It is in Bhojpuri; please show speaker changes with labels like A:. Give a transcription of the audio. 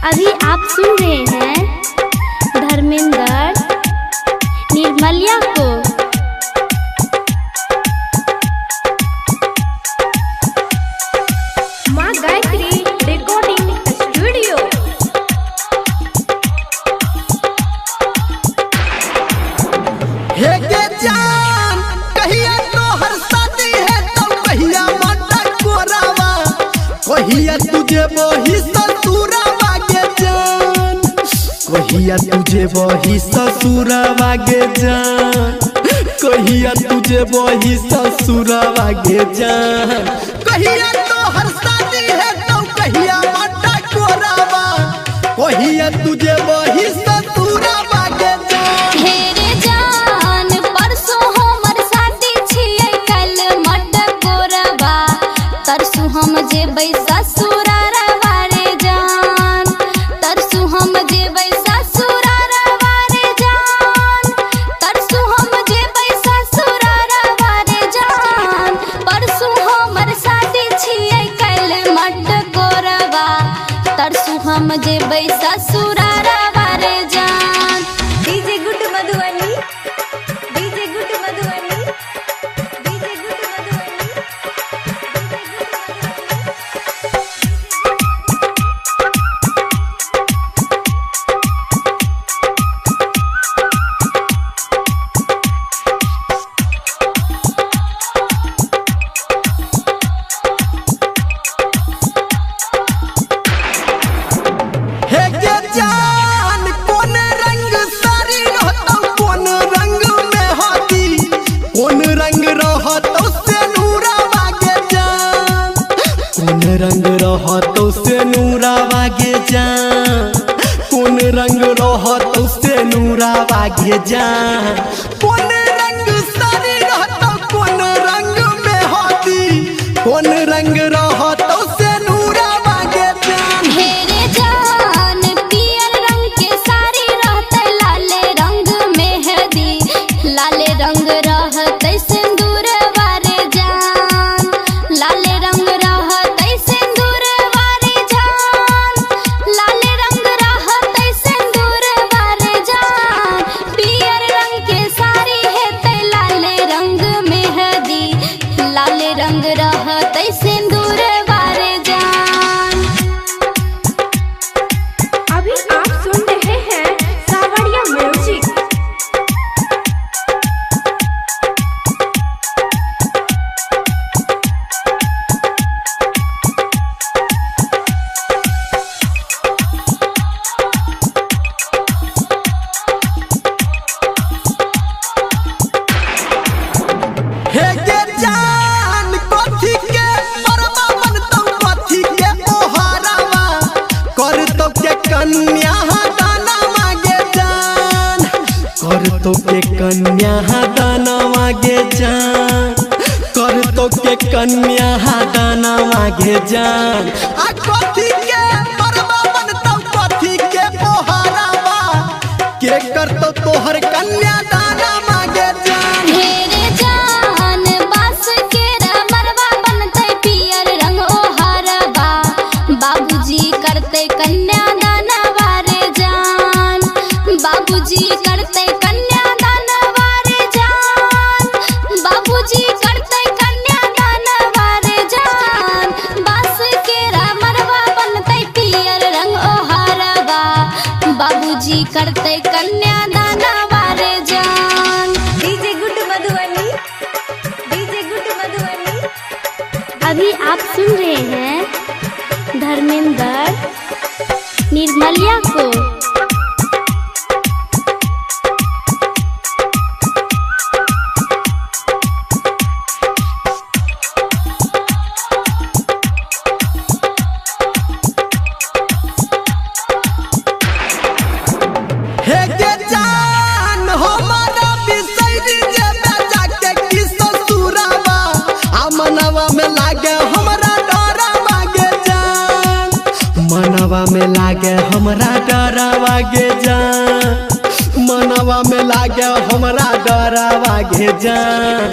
A: अभी आप सुन रहे हैं धर्मेंद्र निर्मलिया को।
B: माँ गायत्री रिकॉर्डिंग स्टूडियो।
C: हे के जान कहिया तो हर शादी है तो कहिया माता कोरावा, कहिया तुझे वही ससुरावा गे जान, कहिया तुझे वही ससुरावा गे जान, कहिया तुझे वही ससुरावा गे जान, कहिया तो हर शादी है तो कहिया माता कोरावा, कहिया तुझे वही ससुरावा गे जान।
A: हेरे जान परसों हमर शादी छियै कल मट कोरबा, तरसू हम जेबै ससुरारवा रे जान, तरसू हम जेबै ससुरारवा रे जान, तरसू हम जेबै ससुरारवा रे जान, परसू हमर शादी छियै कल मट कोरबा, तरसू हम जेबै ससुरारवा रे जान।
B: DJ good Madhubani, DJ good Madhubani, DJ good Madhubani.
C: हे के जान कौन रंग सारी रहतौ, कौन रंग में हाथी, कौन रंग रहतौ से नूरावा गे जान, कौन रंग रहतौ से नूरावा गे जान, कौन रंग रहतौ से नूरावा गे जान, कौन रंग सारी रहतौ, कौन रंग में हाथी, कौन रंग रहतौ से नूरावा गे जान।
A: हेरे जान पियर रंग के साड़ी रहते लाले रंग मेहंदी, लाले रंग रहते सिंदूर वारे जान, लाले रंग रहते सिंदूर वारे जान, लाले रंग रहते सिंदूर वारे जान, पियर रंग के साड़ी हेते लाले रंग मेहंदी, लाले रंग रहते सिंदूर वारे जान।
B: अभी आप सुन रहे हैं सावरिया म्यूजिक।
C: हे के जान कथी के परवा बनतौ, कथी के पोहरावा करतौ के कन्या दानवा गे जान, करतौ के कन्या दानवा गे जान, करतौ के कन्या दानवा गे जान, आ कथी के परवा बनतौ, कथी के पोहरावा के करतौ तोहर कन्या दानवा गे जान।
A: हेरे जान बास के मरवा बनते पियर रंग ओहरबा, बाबूजी करते कन्यादानवा रे जान, बाबूजी करते कन्यादानवा रे जान, बाबूजी करते कन्यादानवा रे जान, बास के मरवा बनते पियर रंग ओहरबा, बाबूजी करते कन्यादानवा रे जान।
B: DJ good Madhubani, DJ good Madhubani.
A: अभी आप सुन रहे हैं धर्मेंद्र निर्मलिया को।
C: हे के जान हमारा बिसैरी जे बेचा के की ससुरावा, आ मनवा में लागे हमरा डरावा गे जान, मनवा में लागे हमरा डरावा गे जान, मनवा में लागे हमरा डरावा गे जान,